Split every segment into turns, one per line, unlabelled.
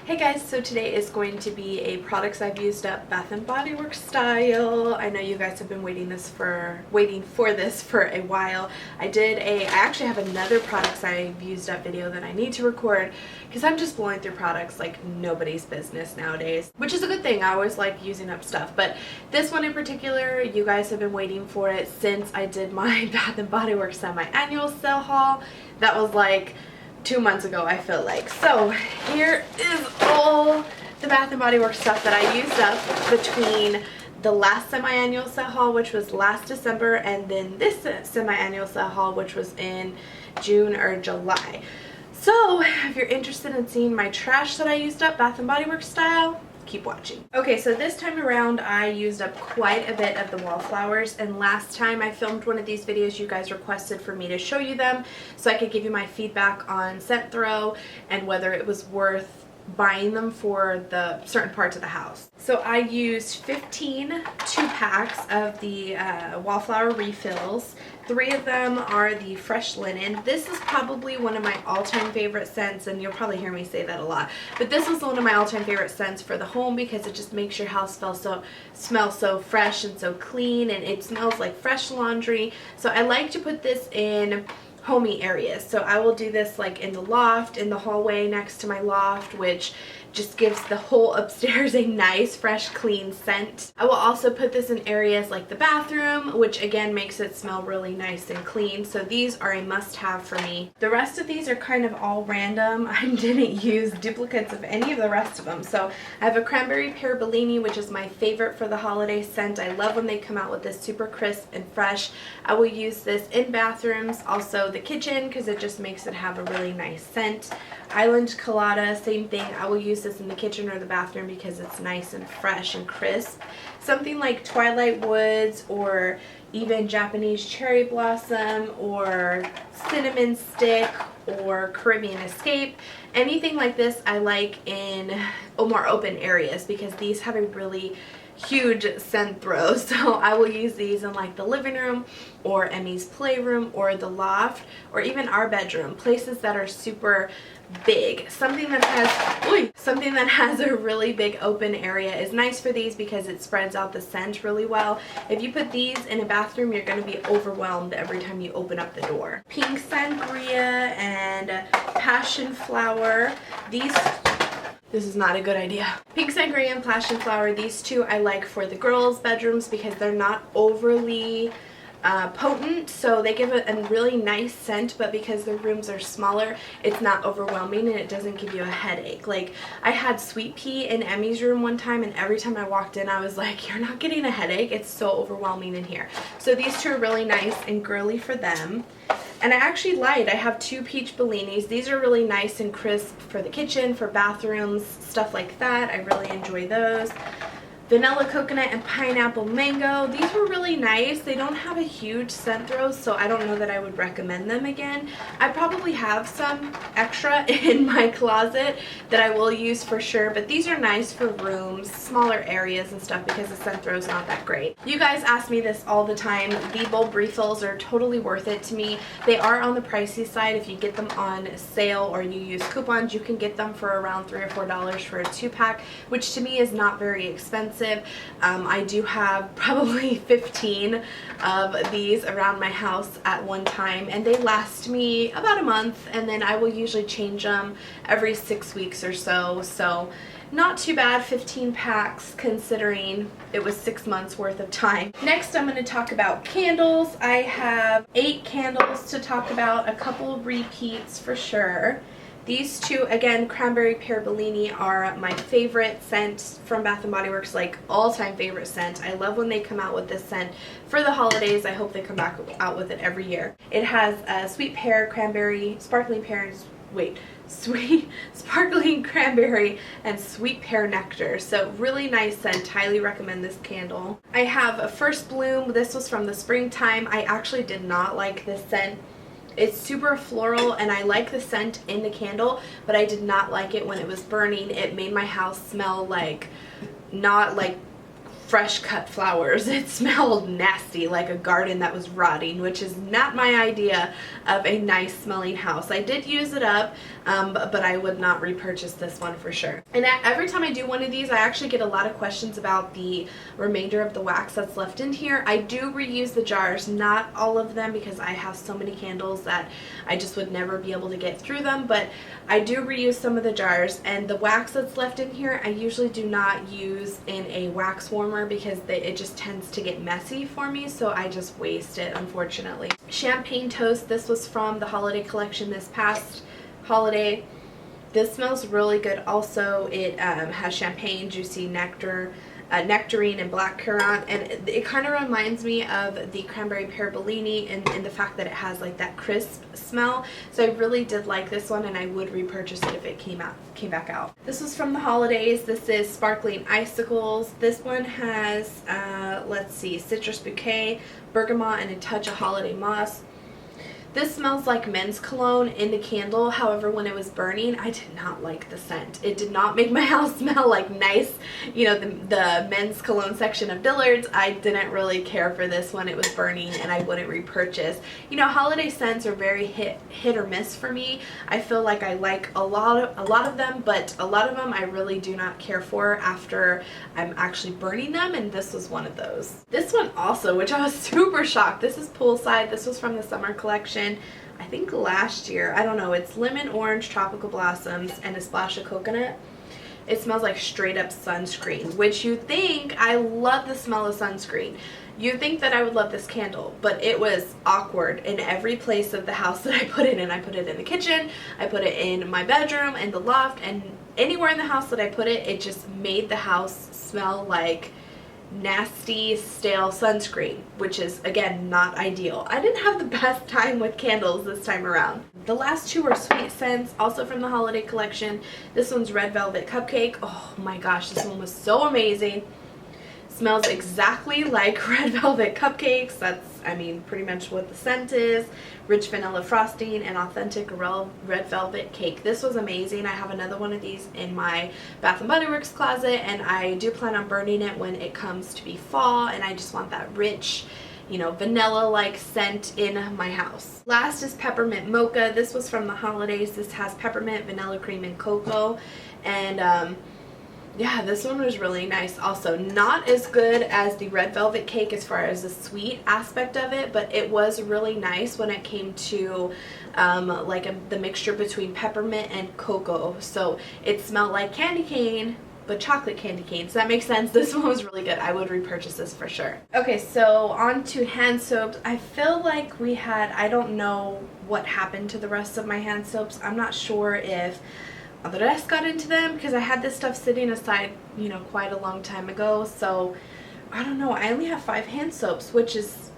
Hey guys, so today is going to be a products I've used up Bath & Body Works style. I know you guys have been waiting for this for a while. I actually have another products I've used up video that I need to record because I'm just blowing through products like nobody's business nowadays, which is a good thing. I always like using up stuff, but this one in particular, you guys have been waiting for it since I did my Bath & Body Works semi-annual sale haul. That was like 2 months ago, I feel like. So here is all the Bath & Body Works stuff that I used up between the last semi-annual set haul, which was last December, and then this semi-annual set haul, which was in June or July. So if you're interested in seeing my trash that I used up Bath & Body Works style, keep watching. Okay, so this time around I used up quite a bit of the Wallflowers, and last time I filmed one of these videos you guys requested for me to show you them so I could give you my feedback on scent throw and whether it was worth buying them for the certain parts of the house. So I used 15 2-packs of the Wallflower refills. 3 of them are the fresh linen. This is probably one of my all-time favorite scents, and you'll probably hear me say that a lot, but this is one of my all-time favorite scents for the home because it just makes your house smell so fresh and so clean, and it smells like fresh laundry. So I like to put this in homey areas. So I will do this like in the loft, in the hallway next to my loft, which just gives the whole upstairs a nice, fresh, clean scent. I will also put this in areas like the bathroom, which again makes it smell really nice and clean. So these are a must-have for me. The rest of these are kind of all random. I didn't use duplicates of any of the rest of them. So I have a cranberry pear Bellini, which is my favorite for the holiday scent. I love when they come out with this super crisp and fresh. I will use this in bathrooms, also the kitchen, because it just makes it have a really nice scent. Island Colada, same thing. I will use this in the kitchen or the bathroom because it's nice and fresh and crisp. Something like Twilight Woods or even Japanese Cherry Blossom or Cinnamon Stick or Caribbean Escape. Anything like this I like in more open areas because these have a really huge scent throw. So I will use these in like the living room or Emmy's playroom or the loft or even our bedroom, places that are super big. Something that has a really big open area is nice for these because it spreads out the scent really well. If you put these in a bathroom, you're going to be overwhelmed every time you open up the door. Pink Sangria and Passion Flower. This is not a good idea. Pink Sangria and Passion Flower, these two I like for the girls' bedrooms because they're not overly potent, so they give it a really nice scent, but because the rooms are smaller, it's not overwhelming and it doesn't give you a headache. Like, I had sweet pea in Emmy's room one time, and every time I walked in I was like, you're not getting a headache, it's so overwhelming in here. So these two are really nice and girly for them. And I actually lied, I have 2 peach Bellinis. These are really nice and crisp for the kitchen, for bathrooms, stuff like that. I really enjoy those. Vanilla Coconut and Pineapple Mango. These were really nice. They don't have a huge scent throw, so I don't know that I would recommend them again. I probably have some extra in my closet that I will use for sure, but these are nice for rooms, smaller areas and stuff because the scent throw is not that great. You guys ask me this all the time. The bulb refills are totally worth it to me. They are on the pricey side. If you get them on sale or you use coupons, you can get them for around $3 or $4 for a 2-pack, which to me is not very expensive. I do have probably 15 of these around my house at one time, and they last me about a month, and then I will usually change them every 6 weeks or so. So not too bad, 15 packs considering it was 6 months worth of time. Next I'm going to talk about candles. I have 8 candles to talk about, a couple repeats for sure. These two, again, Cranberry Pear Bellini, are my favorite scent from Bath & Body Works, like all-time favorite scent. I love when they come out with this scent for the holidays. I hope they come back out with it every year. It has sweet pear, cranberry, sparkling cranberry, and sweet pear nectar. So really nice scent. Highly recommend this candle. I have a First Bloom. This was from the springtime. I actually did not like this scent. It's super floral and I like the scent in the candle, but I did not like it when it was burning. It made my house smell like, not like fresh cut flowers. It smelled nasty, like a garden that was rotting, which is not my idea of a nice smelling house. I did use it up, but I would not repurchase this one for sure. And every time I do one of these, I actually get a lot of questions about the remainder of the wax that's left in here. I do reuse the jars, not all of them, because I have so many candles that I just would never be able to get through them, but I do reuse some of the jars. And the wax that's left in here, I usually do not use in a wax warmer because it just tends to get messy for me, so I just waste it, unfortunately. Champagne toast, this was from the holiday collection this past holiday. This smells really good also. It has champagne, juicy nectar, nectarine, and blackcurrant, and it kind of reminds me of the cranberry pear bellini in the fact that it has like that crisp smell. So I really did like this one, and I would repurchase it if it came back out. This was from the holidays. This is sparkling icicles. This one has let's see, citrus bouquet, bergamot, and a touch of holiday moss. This smells like men's cologne in the candle. However, when it was burning, I did not like the scent. It did not make my house smell like nice, you know, the men's cologne section of Dillard's. I didn't really care for this when it was burning, and I wouldn't repurchase. You know, holiday scents are very hit or miss for me. I feel like I like a lot of them, but a lot of them I really do not care for after I'm actually burning them, and this was one of those. This one also, which I was super shocked. This is Poolside. This was from the summer collection, I think last year. I don't know. It's lemon, orange, tropical blossoms, and a splash of coconut. It smells like straight up sunscreen, which you think, I love the smell of sunscreen. You think that I would love this candle, but it was awkward in every place of the house that I put it in. I put it in the kitchen, I put it in my bedroom, and the loft, and anywhere in the house that I put it, it just made the house smell like nasty, stale sunscreen, which is, again, not ideal. I didn't have the best time with candles this time around. The last two are sweet scents, also from the holiday collection. This one's Red Velvet Cupcake. Oh my gosh, this one was so amazing. Smells exactly like red velvet cupcakes. That's, I mean, pretty much what the scent is. Rich vanilla frosting and authentic red velvet cake. This was amazing. I have another one of these in my Bath & Body Works closet, and I do plan on burning it when it comes to be fall, and I just want that rich, you know, vanilla-like scent in my house. Last is Peppermint Mocha. This was from the holidays. This has peppermint, vanilla cream, and cocoa, and yeah, this one was really nice also. Not as good as the red velvet cake as far as the sweet aspect of it, but it was really nice when it came to the mixture between peppermint and cocoa. So it smelled like candy cane, but chocolate candy cane. So that makes sense. This one was really good. I would repurchase this for sure. Okay, so on to hand soaps. I feel like we had, I don't know what happened to the rest of my hand soaps. I'm not sure if the rest got into them because I had this stuff sitting aside, you know, quite a long time ago. So I don't know. I only have 5 hand soaps, which is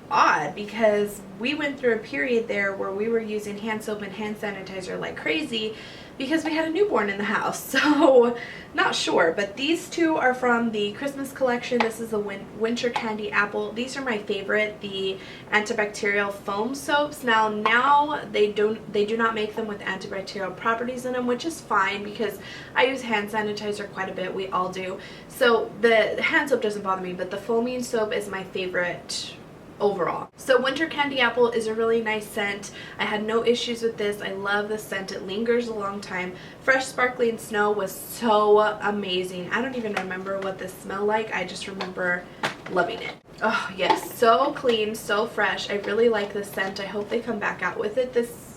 odd because we went through a period there where we were using hand soap and hand sanitizer like crazy because we had a newborn in the house. So not sure, but these two are from the Christmas collection. This is the Winter Candy Apple. These are my favorite, the antibacterial foam soaps. Now they do not make them with antibacterial properties in them, which is fine because I use hand sanitizer quite a bit. We all do. So the hand soap doesn't bother me, but the foaming soap is my favorite overall. So Winter Candy Apple is a really nice scent. I had no issues with this. I love the scent. It lingers a long time. Fresh Sparkling Snow was so amazing. I don't even remember what this smelled like. I just remember loving it. Oh yes, so clean, so fresh. I really like this scent. I hope they come back out with it this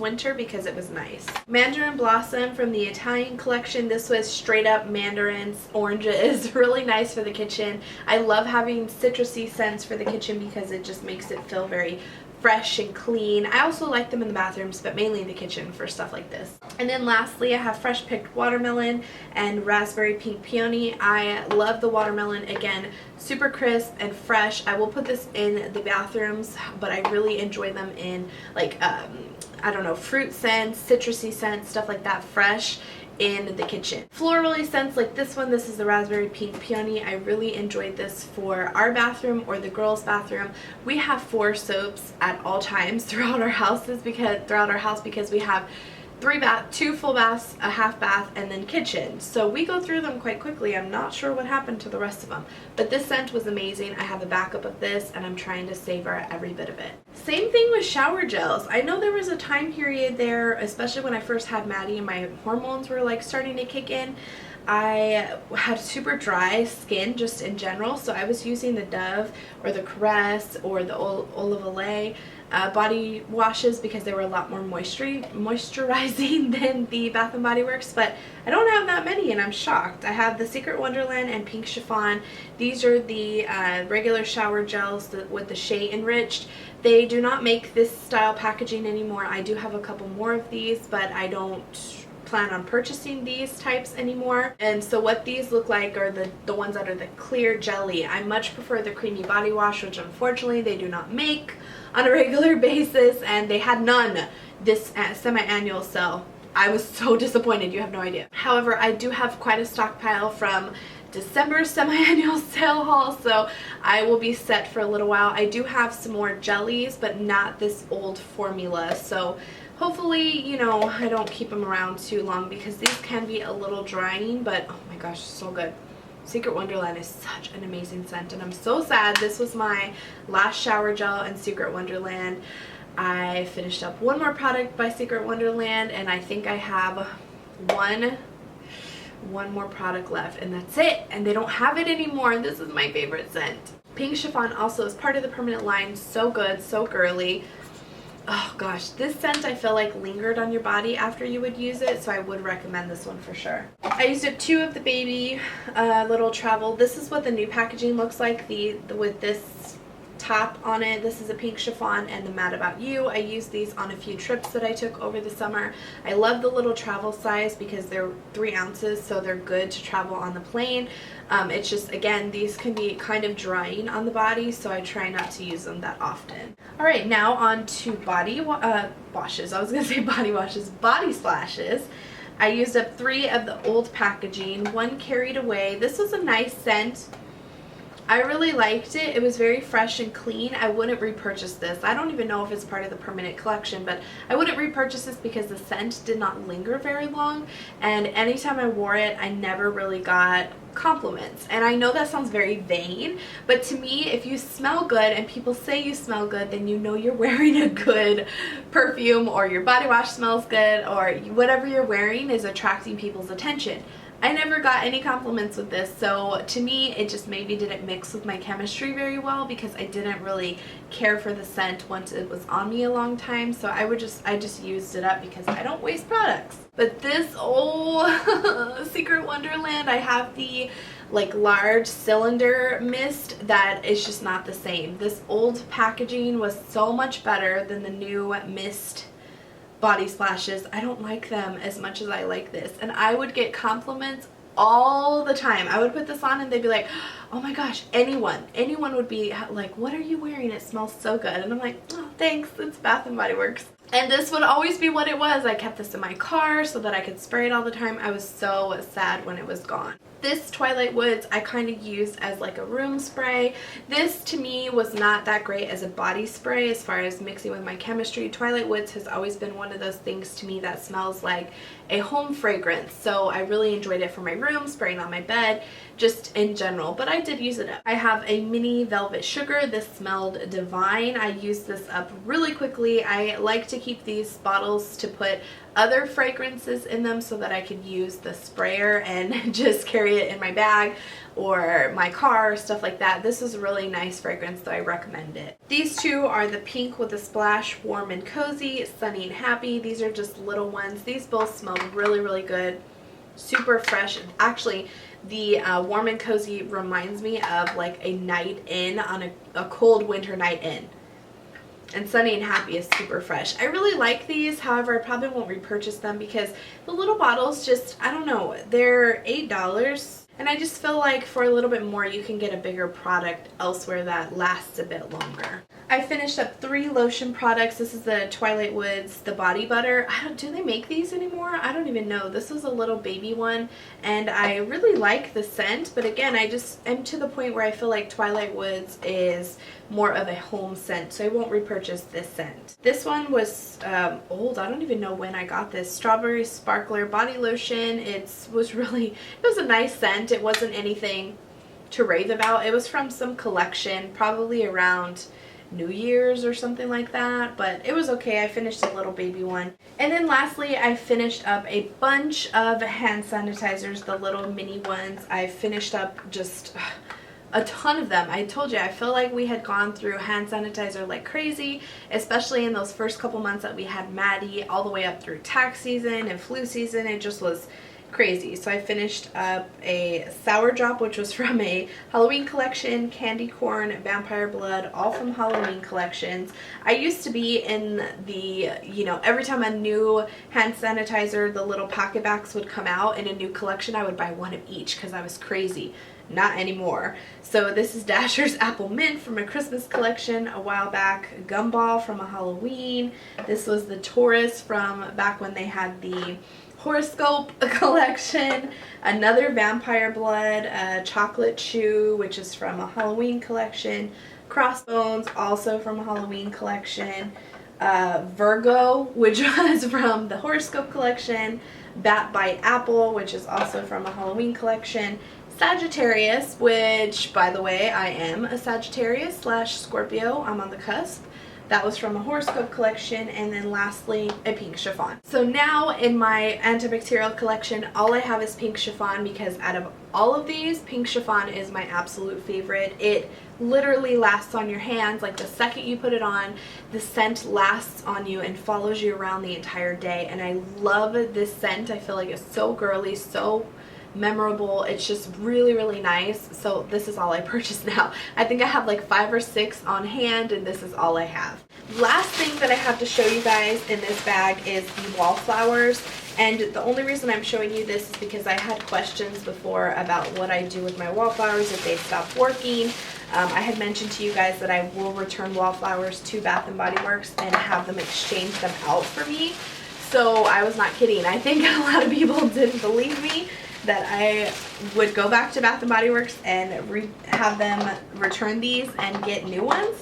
winter because it was nice. Mandarin Blossom from the Italian collection. This was straight up mandarins, oranges. Really nice for the kitchen. I love having citrusy scents for the kitchen because it just makes it feel very fresh and clean. I also like them in the bathrooms, but mainly in the kitchen for stuff like this. And then lastly, I have fresh picked watermelon and raspberry pink peony. I love the watermelon. Again, super crisp and fresh. I will put this in the bathrooms, but I really enjoy them in like I don't know, fruit scents, citrusy scents, stuff like that, fresh in the kitchen. Florally scents like this one. This is the raspberry pink peony. I really enjoyed this for our bathroom or the girls' bathroom. We have 4 soaps at all times throughout our house because we have 2 full baths, a half bath, and then kitchen. So we go through them quite quickly. I'm not sure what happened to the rest of them, but this scent was amazing. I have a backup of this and I'm trying to savor every bit of it. Same thing with shower gels. I know there was a time period there, especially when I first had Maddie and my hormones were like starting to kick in. I had super dry skin just in general, so I was using the Dove or the Caress or the Olive Olay body washes because they were a lot more moisturizing than the Bath & Body Works, but I don't have that many and I'm shocked. I have the Secret Wonderland and Pink Chiffon. These are the regular shower gels with the shea enriched. They do not make this style packaging anymore. I do have a couple more of these, but I don't plan on purchasing these types anymore. And so what these look like are the ones that are the clear jelly. I much prefer the creamy body wash, which unfortunately they do not make on a regular basis, and they had none this semi-annual sale. I was so disappointed, you have no idea. However, I do have quite a stockpile from December's semi-annual sale haul, so I will be set for a little while. I do have some more jellies, but not this old formula, so hopefully, you know, I don't keep them around too long because these can be a little drying, but oh my gosh, so good. Secret Wonderland is such an amazing scent, and I'm so sad. This was my last shower gel in Secret Wonderland. I finished up one more product by Secret Wonderland, and I think I have one more product left, and that's it. And they don't have it anymore, and this is my favorite scent. Pink Chiffon also is part of the permanent line. So good, so girly. Oh gosh, this scent I feel like lingered on your body after you would use it, so I would recommend this one for sure. I used up 2 of the baby little travel. This is what the new packaging looks like, with this top on it. This is a Pink Chiffon and the Mad About You. I used these on a few trips that I took over the summer. I love the little travel size because they're 3 ounces, so they're good to travel on the plane. It's just, again, these can be kind of drying on the body, so I try not to use them that often. Alright, now on to body washes. I was going to say body washes. Body splashes. I used up 3 of the old packaging. 1 carried away. This was a nice scent. I really liked it. It was very fresh and clean. I wouldn't repurchase this. I don't even know if it's part of the permanent collection, but I wouldn't repurchase this because the scent did not linger very long, and anytime I wore it, I never really got compliments. And I know that sounds very vain, but to me, if you smell good and people say you smell good, then you know you're wearing a good perfume, or your body wash smells good, or whatever you're wearing is attracting people's attention. I never got any compliments with this, so to me it just maybe didn't mix with my chemistry very well because I didn't really care for the scent once it was on me a long time, so I just used it up because I don't waste products. But this old Secret Wonderland, I have the like large cylinder mist that is just not the same. This old packaging was so much better than the new mist body splashes. I don't like them as much as I like this, and I would get compliments all the time. I would put this on and they'd be like, oh my gosh, anyone would be like, what are you wearing? It smells so good. And I'm like, oh thanks, it's Bath & Body Works. And this would always be what it was. I kept this in my car so that I could spray it all the time. I was so sad when it was gone. This Twilight Woods I kind of used as like a room spray. This to me was not that great as a body spray as far as mixing with my chemistry. Twilight Woods has always been one of those things to me that smells like a home fragrance, so I really enjoyed it for my room, spraying on my bed, just in general, but I did use it up. I have a mini Velvet Sugar. This smelled divine. I used this up really quickly. I like to keep these bottles to put other fragrances in them so that I could use the sprayer and just carry it in my bag or my car, stuff like that. This is a really nice fragrance, so I recommend it. These 2 are the pink with a splash, Warm and Cozy, Sunny and Happy. These are just little ones. These both smell really, really good. Super fresh. Actually, the Warm and Cozy reminds me of like a night in on a cold winter night in. And Sunny and Happy is super fresh. I really like these, however I probably won't repurchase them because the little bottles just, I don't know, they're $8, and I just feel like for a little bit more you can get a bigger product elsewhere that lasts a bit longer. I finished up 3 lotion products. This is the Twilight Woods, the body butter. Do they make these anymore? I don't even know. This was a little baby one, and I really like the scent, but again, I just am to the point where I feel like Twilight Woods is more of a home scent, so I won't repurchase this scent. This one was old. I don't even know when I got this. Strawberry Sparkler body lotion. It was a nice scent. It wasn't anything to rave about. It was from some collection, probably around New Year's or something like that, but it was okay. I finished a little baby one. And then lastly, I finished up a bunch of hand sanitizers, the little mini ones. I finished up just a ton of them. I told you, I feel like we had gone through hand sanitizer like crazy, especially in those first couple months that we had Maddie, all the way up through tax season and flu season. It just was crazy. So I finished up a Sour Drop, which was from a Halloween collection, Candy Corn, Vampire Blood, all from Halloween collections. I used to be in the, every time a new hand sanitizer, the little pocket backs would come out in a new collection, I would buy one of each because I was crazy. Not anymore. So this is Dasher's Apple Mint from a Christmas collection a while back, Gumball from a Halloween. This was the Taurus from back when they had the horoscope collection, another Vampire Blood, Chocolate Chew, which is from a Halloween collection, Crossbones, also from a Halloween collection, Virgo, which was from the horoscope collection, Bat Bite Apple, which is also from a Halloween collection, Sagittarius, which, by the way, I am a Sagittarius / Scorpio. I'm on the cusp. That was from a horoscope collection. And then lastly, a pink chiffon. So now in my antibacterial collection, all I have is pink chiffon because out of all of these, pink chiffon is my absolute favorite. It literally lasts on your hands. Like the second you put it on, the scent lasts on you and follows you around the entire day. And I love this scent. I feel like it's so girly, so memorable. It's just really, really nice. So this is all I purchased now. I think I have like 5 or 6 on hand, and this is all I have. Last thing that I have to show you guys in this bag is the Wallflowers. And the only reason I'm showing you this is because I had questions before about what I do with my Wallflowers if they stop working. I had mentioned to you guys that I will return Wallflowers to Bath & Body Works and have them exchange them out for me. So I was not kidding. I think a lot of people didn't believe me that I would go back to Bath & Body Works and have them return these and get new ones.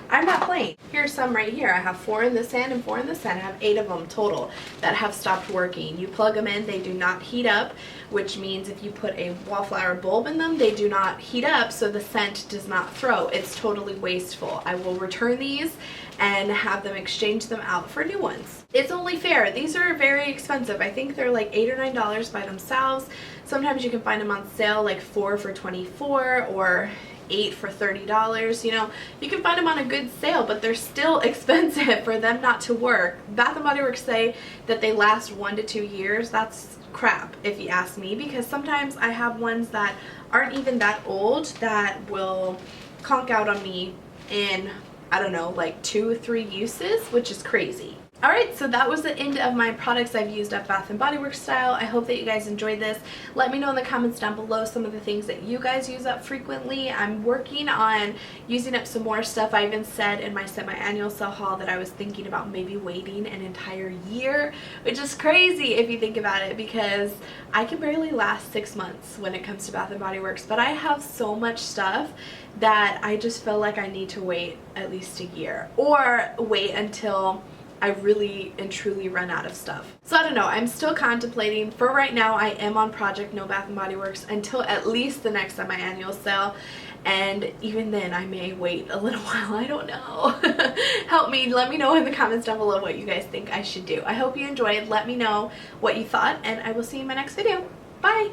I'm not playing. Here's some right here. I have 4 in this hand and 4 in this hand. I have 8 of them total that have stopped working. You plug them in, they do not heat up, which means if you put a Wallflower bulb in them, they do not heat up, so the scent does not throw. It's totally wasteful. I will return these and have them exchange them out for new ones. It's only fair. These are very expensive. I think they're like $8 or $9 by themselves. Sometimes you can find them on sale, like 4 for $24 or 8 for $30. You can find them on a good sale, but they're still expensive for them not to work. Bath & Body Works say that they last 1 to 2 years. That's crap if you ask me, because sometimes I have ones that aren't even that old that will conk out on me in, I don't know, like 2 or 3 uses, which is crazy. Alright, so that was the end of my products I've used at Bath & Body Works style. I hope that you guys enjoyed this. Let me know in the comments down below some of the things that you guys use up frequently. I'm working on using up some more stuff. I even said in my semi-annual sale haul that I was thinking about maybe waiting an entire year, which is crazy if you think about it, because I can barely last 6 months when it comes to Bath & Body Works, but I have so much stuff that I just feel like I need to wait at least a year, or wait until I really and truly run out of stuff. So I don't know, I'm still contemplating. For right now, I am on Project No Bath & Body Works until at least the next semi-annual sale, and even then I may wait a little while. I don't know. Help me. Let me know in the comments down below what you guys think I should do. I hope you enjoyed. Let me know what you thought, and I will see you in my next video. Bye!